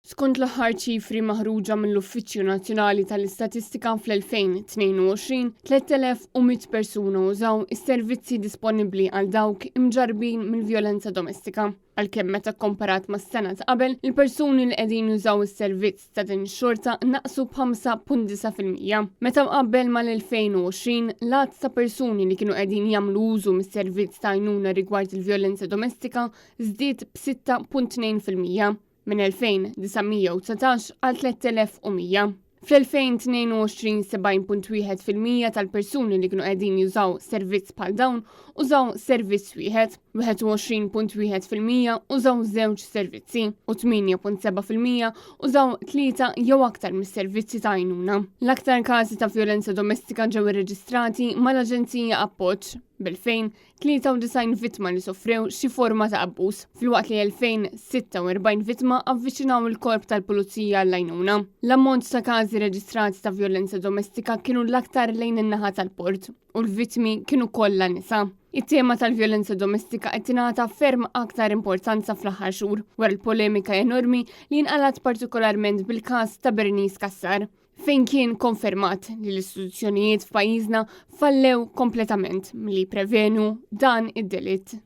Skont l-aħħar ċifri maħruġa mill-Uffiċċju Nazzjonali tal-Istatistika fl-2022, 3100 persuna użaw is-servizzi disponibbli għal dawk imġarbin mill-vjolenza domestika. Għalkemm meta kkomparat mas-sena ta' qabel, il-persuni li qegħdin jużaw is-servizz ta' din ix-xorta naqsu b'5.9%. Meta mqabbel mal-2020, l-għadd ta' persuni li kienu qegħdin jagħmlu użu mis-servizz ta' għajnuna rigward il-vjolenza domestika żdied b'6.2%. Minn 2919 għal 3100. Fl-2022 70.1% tal-persuni li kienu qegħdin jużaw servizz bħal dawn użaw servizz wieħed, 21.1% użaw żewġ servizzi u 8.7% użaw 3 jew aktar mis-servizzi ta' għajnuna. L-aktar każi ta' vjolenza domestika ġew irreġistrati mal-Aġenzija Appoġġ bil-fejn 93 vittma li sofrew xi forma ta' abbuż, filwaqt li 2046 vittma avviċinaw il-korp tal-Pulizija għall-għajnuna. L-ammont ta' każi reġistrati ta' vjolenza domestika kienu l-aktar lejn in-naħa tal-port u l-vittmi kienu kollha nisa. It-tema tal-vjolenza domestika qed tingħata ferm aktar importanza fl-aħħar xhur wara l-polemika enormi li nqalat partikolarment bil-każ ta' Bernice Kassar, fejn kien konfermat li l-istituzzjonijiet f'pajjiżna fallew kompletament milli jipprevenu dan id-delitt.